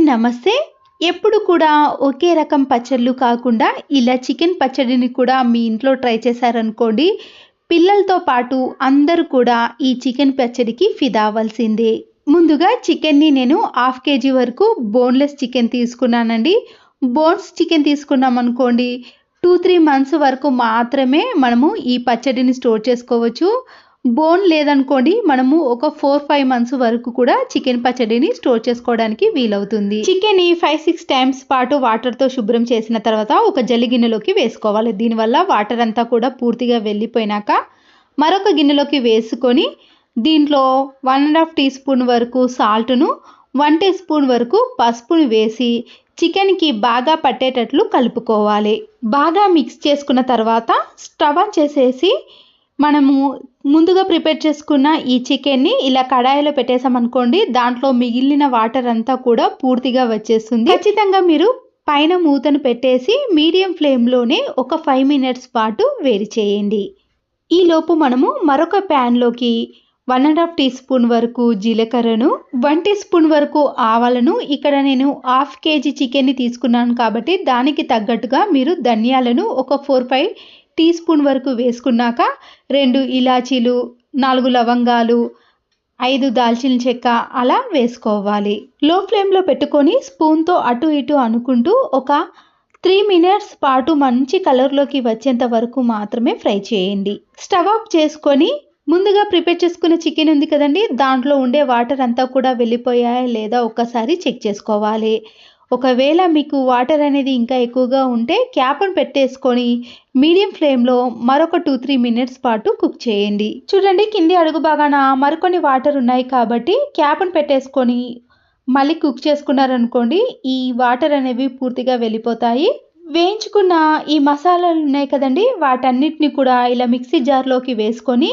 నమస్తే. ఎప్పుడు కూడా ఒకే రకం పచ్చళ్ళు కాకుండా ఇలా చికెన్ పచ్చడిని కూడా మీ ఇంట్లో ట్రై చేశారనుకోండి, పిల్లలతో పాటు అందరూ కూడా ఈ చికెన్ పచ్చడికి ఫిదా అవ్వాల్సిందే. ముందుగా చికెన్‌ని నేను హాఫ్ కేజీ వరకు బోన్‌లెస్ చికెన్ తీసుకున్నానండి. బోన్స్ చికెన్ తీసుకున్నామనుకోండి 2-3 మంత్స్ వరకు మాత్రమే మనము ఈ పచ్చడిని స్టోర్ చేసుకోవచ్చు. బోన్ లేదనుకోండి మనము ఒక 4-5 మంత్స్ వరకు కూడా చికెన్ పచ్చడిని స్టోర్ చేసుకోవడానికి వీలవుతుంది. చికెన్‌ని 5-6 టైమ్స్ పాటు వాటర్‌తో శుభ్రం చేసిన తర్వాత ఒక జల్లి గిన్నెలోకి వేసుకోవాలి. దీనివల్ల వాటర్ అంతా కూడా పూర్తిగా వెళ్ళిపోయినాక మరొక గిన్నెలోకి వేసుకొని దీంట్లో 1½ టీ స్పూన్ వరకు సాల్ట్‌ను, 1 టీ స్పూన్ వరకు పసుపును వేసి చికెన్‌కి బాగా పట్టేటట్లు కలుపుకోవాలి. బాగా మిక్స్ చేసుకున్న తర్వాత స్టవ్ ఆన్ చేసేసి మనము ముందుగా ప్రిపేర్ చేసుకున్న ఈ చికెన్ని ఇలా కడాయిలో పెట్టేసామనుకోండి, దాంట్లో మిగిలిన వాటర్ అంతా కూడా పూర్తిగా వచ్చేస్తుంది. ఖచ్చితంగా మీరు పైన మూతను పెట్టేసి మీడియం ఫ్లేమ్లోనే ఒక 5 మినిట్స్ పాటు వేడి చేయండి. ఈలోపు మనము మరొక ప్యాన్లోకి 1½ టీ స్పూన్ వరకు జీలకర్రను, 1 టీ స్పూన్ వరకు ఆవాలను, ఇక్కడ నేను హాఫ్ కేజీ చికెన్ని తీసుకున్నాను కాబట్టి దానికి తగ్గట్టుగా మీరు ధనియాలను ఒక 4-5 టీ స్పూన్ వరకు వేసుకున్నాక 2 ఇలాచీలు, 4 లవంగాలు, 5 దాల్చిన చెక్క అలా వేసుకోవాలి. లో ఫ్లేమ్లో పెట్టుకొని స్పూన్తో అటు ఇటు అనుకుంటూ ఒక 3 మినిట్స్ పాటు మంచి కలర్లోకి వచ్చేంత వరకు మాత్రమే ఫ్రై చేయండి. స్టవ్ ఆఫ్ చేసుకొని ముందుగా ప్రిపేర్ చేసుకున్న చికెన్ ఉంది కదండి, దాంట్లో ఉండే వాటర్ అంతా కూడా వెళ్ళిపోయాయా లేదా ఒక్కసారి చెక్ చేసుకోవాలి. ఒకవేళ మీకు వాటర్ అనేది ఇంకా ఎక్కువగా ఉంటే క్యాప్ను పెట్టేసుకొని మీడియం ఫ్లేమ్లో మరొక 2-3 మినిట్స్ పాటు కుక్ చేయండి. చూడండి, కింది అడుగు భాగాన మరికొన్ని వాటర్ ఉన్నాయి కాబట్టి క్యాప్ను పెట్టేసుకొని మళ్ళీ కుక్ చేసుకున్నారనుకోండి, ఈ వాటర్ అనేవి పూర్తిగా వెళ్ళిపోతాయి. వేయించుకున్న ఈ మసాలాలు ఉన్నాయి కదండి, వాటన్నిటిని కూడా ఇలా మిక్సీ జార్లోకి వేసుకొని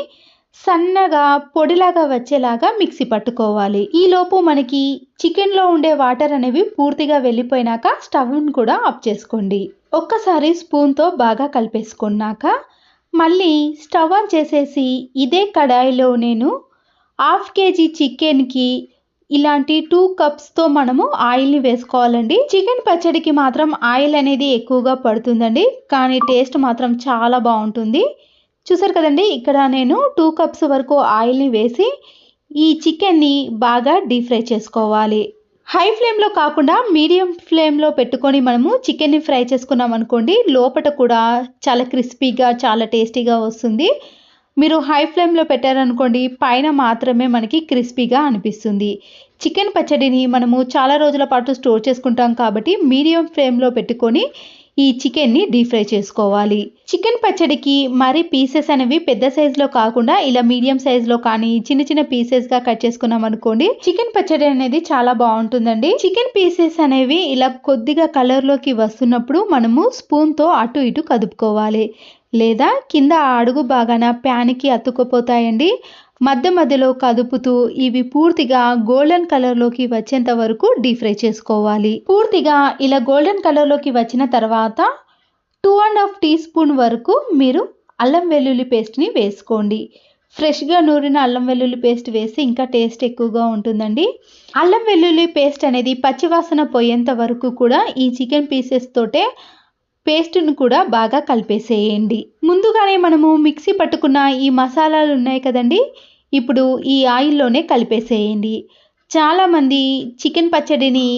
సన్నగా పొడిలాగా వచ్చేలాగా మిక్సీ పట్టుకోవాలి. ఈలోపు మనకి చికెన్లో ఉండే వాటర్ అనేవి పూర్తిగా వెళ్ళిపోయినాక స్టవ్ను కూడా ఆఫ్ చేసుకోండి. ఒక్కసారి స్పూన్తో బాగా కలిపేసుకున్నాక మళ్ళీ స్టవ్ ఆన్ చేసేసి ఇదే కడాయిలో నేను హాఫ్ కేజీ చికెన్కి ఇలాంటి 2 కప్స్తో మనము ఆయిల్ని వేసుకోవాలండి. చికెన్ పచ్చడికి మాత్రం ఆయిల్ అనేది ఎక్కువగా పడుతుందండి, కానీ టేస్ట్ మాత్రం చాలా బాగుంటుంది. చూసారు కదండి, ఇక్కడ నేను 2 కప్స్ వరకు ఆయిల్ని వేసి ఈ చికెన్ని బాగా డీప్ ఫ్రై చేసుకోవాలి. హై ఫ్లేమ్లో కాకుండా మీడియం ఫ్లేమ్లో పెట్టుకొని మనము చికెన్ని ఫ్రై చేసుకున్నాం అనుకోండి, లోపల కూడా చాలా క్రిస్పీగా చాలా టేస్టీగా వస్తుంది. మీరు హై ఫ్లేమ్లో పెట్టారనుకోండి, పైన మాత్రమే మనకి క్రిస్పీగా అనిపిస్తుంది. చికెన్ పచ్చడిని మనము చాలా రోజుల పాటు స్టోర్ చేసుకుంటాం కాబట్టి మీడియం ఫ్లేమ్లో పెట్టుకొని ఈ చికెన్ని డీప్ ఫ్రై చేసుకోవాలి. చికెన్ పచ్చడికి మరి పీసెస్ అనేవి పెద్ద సైజులో కాకుండా ఇలా మీడియం సైజులో కానీ చిన్న చిన్న పీసెస్గా కట్ చేసుకున్నాం అనుకోండి, చికెన్ పచ్చడి అనేది చాలా బాగుంటుందండి. చికెన్ పీసెస్ అనేవి ఇలా కొద్దిగా కలర్లోకి వస్తున్నప్పుడు మనము స్పూన్తో అటు ఇటు కదుపుకోవాలి, లేదా కింద అడుగు భాగాన ప్యాన్కి అతుక్కుపోతాయండి. మధ్య మధ్యలో కదుపుతూ ఇవి పూర్తిగా గోల్డెన్ కలర్లోకి వచ్చేంత వరకు డీప్ ఫ్రై చేసుకోవాలి. పూర్తిగా ఇలా గోల్డెన్ కలర్లోకి వచ్చిన తర్వాత 2½ టీ స్పూన్ వరకు మీరు అల్లం వెల్లుల్లి పేస్ట్ని వేసుకోండి. ఫ్రెష్గా నూరిన అల్లం వెల్లుల్లి పేస్ట్ వేసి ఇంకా టేస్ట్ ఎక్కువగా ఉంటుందండి. అల్లం వెల్లుల్లి పేస్ట్ అనేది పచ్చివాసన పోయేంత వరకు కూడా ఈ చికెన్ పీసెస్ తోటే పేస్ట్ను కూడా బాగా కలిపేసేయండి. ముందుగానే మనము మిక్సీ పట్టుకున్న ఈ మసాలాలు ఉన్నాయి కదండి, ఇప్పుడు ఈ ఆయిల్లోనే కలిపేసేయండి. చాలామంది చికెన్ పచ్చడిని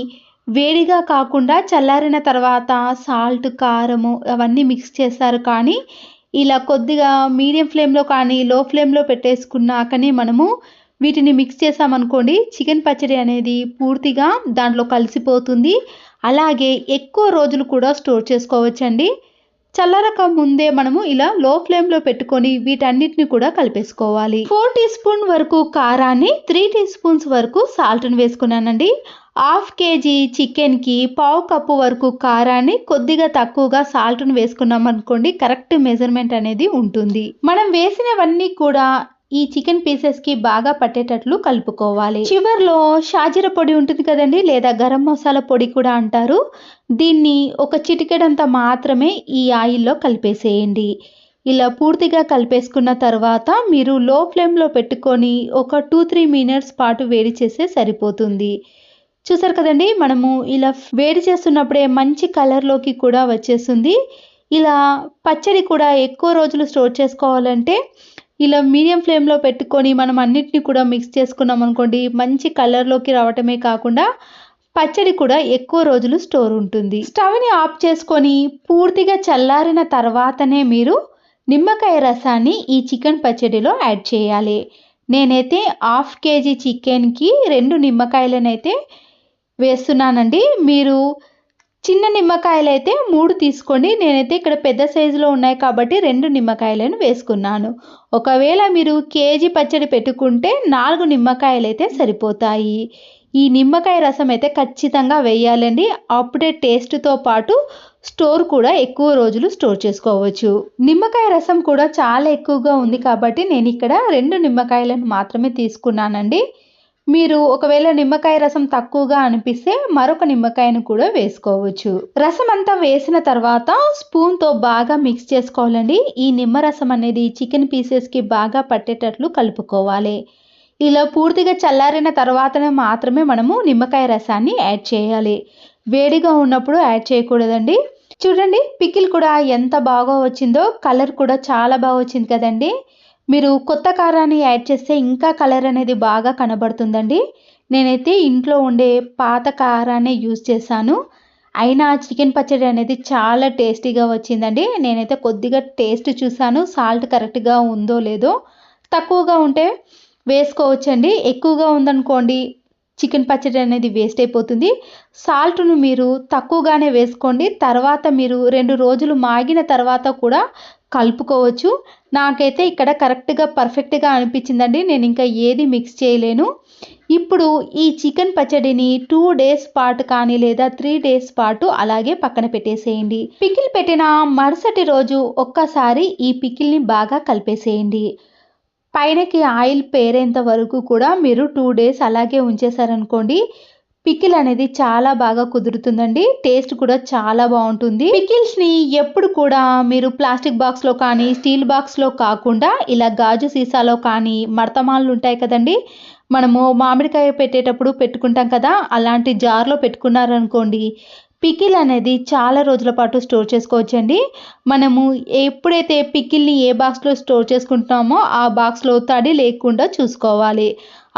వేడిగా కాకుండా చల్లారిన తర్వాత సాల్ట్, కారము అవన్నీ మిక్స్ చేస్తారు, కానీ ఇలా కొద్దిగా మీడియం ఫ్లేమ్లో కానీ లో ఫ్లేమ్లో పెట్టేసుకున్నాకనే మనము వీటిని మిక్స్ చేసామనుకోండి, చికెన్ పచ్చడి అనేది పూర్తిగా దాంట్లో కలిసిపోతుంది. అలాగే ఎక్కువ రోజులు కూడా స్టోర్ చేసుకోవచ్చండి. చల్లారక ముందే మనము ఇలా లో ఫ్లేమ్లో పెట్టుకొని వీటన్నిటిని కూడా కలిపేసుకోవాలి. 4 టీ స్పూన్ వరకు కారాన్ని, 3 టీ స్పూన్స్ వరకు సాల్ట్ని వేసుకున్నానండి. హాఫ్ కేజీ చికెన్కి 1/2 కప్పు వరకు కారాన్ని, కొద్దిగా తక్కువగా సాల్ట్ని వేసుకున్నాం అనుకోండి, కరెక్ట్ మెజర్మెంట్ అనేది ఉంటుంది. మనం వేసినవన్నీ కూడా ఈ చికెన్ పీసెస్కి బాగా పట్టేటట్లు కలుపుకోవాలి. చివర్లో షాజీరా పొడి ఉంటుంది కదండి, లేదా గరం మసాలా పొడి కూడా అంటారు, దీన్ని ఒక చిటికెడంత మాత్రమే ఈ ఆయిల్లో కలిపేసేయండి. ఇలా పూర్తిగా కలిపేసుకున్న తర్వాత మీరు లో ఫ్లేమ్లో పెట్టుకొని ఒక 2-3 మినిట్స్ పాటు వేడి చేస్తే సరిపోతుంది. చూసారు కదండి, మనము ఇలా వేడి చేస్తున్నప్పుడే మంచి కలర్లోకి కూడా వచ్చేస్తుంది. ఇలా పచ్చడి కూడా ఎక్కువ రోజులు స్టోర్ చేసుకోవాలంటే ఇలా మీడియం ఫ్లేమ్లో పెట్టుకొని మనం అన్నిటిని కూడా మిక్స్ చేసుకున్నాం అనుకోండి, మంచి కలర్లోకి రావటమే కాకుండా పచ్చడి కూడా ఎక్కువ రోజులు స్టోర్ ఉంటుంది. స్టవ్ని ఆఫ్ చేసుకొని పూర్తిగా చల్లారిన తర్వాతనే మీరు నిమ్మకాయ రసాన్ని ఈ చికెన్ పచ్చడిలో యాడ్ చేయాలి. నేనైతే 1/2 kg చికెన్కి 2 నిమ్మకాయలనైతే వేస్తున్నానండి. మీరు చిన్న నిమ్మకాయలైతే 3 తీసుకోండి. నేనైతే ఇక్కడ పెద్ద సైజులో ఉన్నాయి కాబట్టి 2 నిమ్మకాయలను వేసుకున్నాను. ఒకవేళ మీరు కేజీ పచ్చడి పెట్టుకుంటే 4 నిమ్మకాయలైతే సరిపోతాయి. ఈ నిమ్మకాయ రసం అయితే ఖచ్చితంగా వేయాలండి. అప్పుడే టేస్ట్తో పాటు స్టోర్ కూడా ఎక్కువ రోజులు స్టోర్ చేసుకోవచ్చు. నిమ్మకాయ రసం కూడా చాలా ఎక్కువగా ఉంది కాబట్టి నేను ఇక్కడ 2 నిమ్మకాయలను మాత్రమే తీసుకున్నానండి. మీరు ఒకవేళ నిమ్మకాయ రసం తక్కువగా అనిపిస్తే మరొక నిమ్మకాయను కూడా వేసుకోవచ్చు. రసం అంతా వేసిన తర్వాత స్పూన్తో బాగా మిక్స్ చేసుకోవాలండి. ఈ నిమ్మరసం అనేది చికెన్ పీసెస్కి బాగా పట్టేటట్లు కలుపుకోవాలి. ఇలా పూర్తిగా చల్లారిన తర్వాతనే మాత్రమే మనము నిమ్మకాయ రసాన్ని యాడ్ చేయాలి. వేడిగా ఉన్నప్పుడు యాడ్ చేయకూడదండి. చూడండి, పికిల్ కూడా ఎంత బాగా వచ్చిందో, కలర్ కూడా చాలా బాగా వచ్చింది కదండి. మీరు కొత్త కారాన్ని యాడ్ చేస్తే ఇంకా కలర్ అనేది బాగా కనబడుతుందండి. నేనైతే ఇంట్లో ఉండే పాత కారాన్ని యూజ్ చేశాను. అయినా చికెన్ పచ్చడి అనేది చాలా టేస్టీగా వచ్చిందండి. నేనైతే కొద్దిగా టేస్ట్ చూసాను, సాల్ట్ కరెక్ట్గా ఉందో లేదో. తక్కువగా ఉంటే వేసుకోవచ్చండి. ఎక్కువగా ఉందనుకోండి చికెన్ పచ్చడి అనేది వేస్ట్ అయిపోతుంది. సాల్ట్ను మీరు తక్కువగానే వేసుకోండి. తర్వాత మీరు 2 రోజులు మాగిన తర్వాత కూడా కలుపుకోవచ్చు. నాకైతే ఇక్కడ కరెక్ట్గా పర్ఫెక్ట్గా అనిపించిందండి. నేను ఇంకా ఏది మిక్స్ చేయలేను. ఇప్పుడు ఈ చికెన్ పచ్చడిని 2 డేస్ పాటు కానీ లేదా 3 డేస్ పాటు అలాగే పక్కన పెట్టేసేయండి. పికిల్ పెట్టిన మరుసటి రోజు ఒక్కసారి ఈ పికిల్ని బాగా కలిపేసేయండి. పైనకి ఆయిల్ పేరేంత వరకు కూడా మీరు 2 డేస్ అలాగే ఉంచేసారనుకోండి, పికిల్ అనేది చాలా బాగా కుదురుతుందండి. టేస్ట్ కూడా చాలా బాగుంటుంది. పికిల్స్ని ఎప్పుడు కూడా మీరు ప్లాస్టిక్ బాక్స్లో కానీ స్టీల్ బాక్స్లో కాకుండా ఇలా గాజు సీసాలో కానీ, మడతమాలు ఉంటాయి కదండి, మనము మామిడికాయ పెట్టేటప్పుడు పెట్టుకుంటాం కదా, అలాంటి జార్లో పెట్టుకున్నారనుకోండి, పికిల్ అనేది చాలా రోజుల పాటు స్టోర్ చేసుకోవచ్చండి. మనము ఎప్పుడైతే పికిల్ని ఏ బాక్స్లో స్టోర్ చేసుకుంటున్నామో ఆ బాక్స్లో తడి లేకుండా చూసుకోవాలి.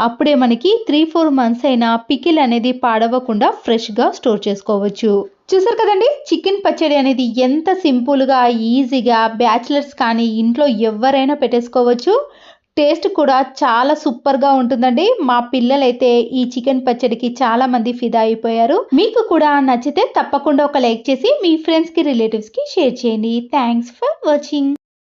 అప్పుడే మనకి 3-4 మంత్స్ అయినా పికిల్ అనేది పాడవకుండా ఫ్రెష్గా స్టోర్ చేసుకోవచ్చు. చూసారు కదండి, చికెన్ పచ్చడి అనేది ఎంత సింపుల్గా ఈజీగా బ్యాచిలర్స్ కానీ ఇంట్లో ఎవరైనా పెట్టేసుకోవచ్చు. టేస్ట్ కూడా చాలా సూపర్గా ఉంటుందండి. మా పిల్లలైతే ఈ చికెన్ పచ్చడికి చాలా మంది ఫిదా అయిపోయారు. మీకు కూడా నచ్చితే తప్పకుండా ఒక లైక్ చేసి మీ ఫ్రెండ్స్కి రిలేటివ్స్కి షేర్ చేయండి. Thanks for watching.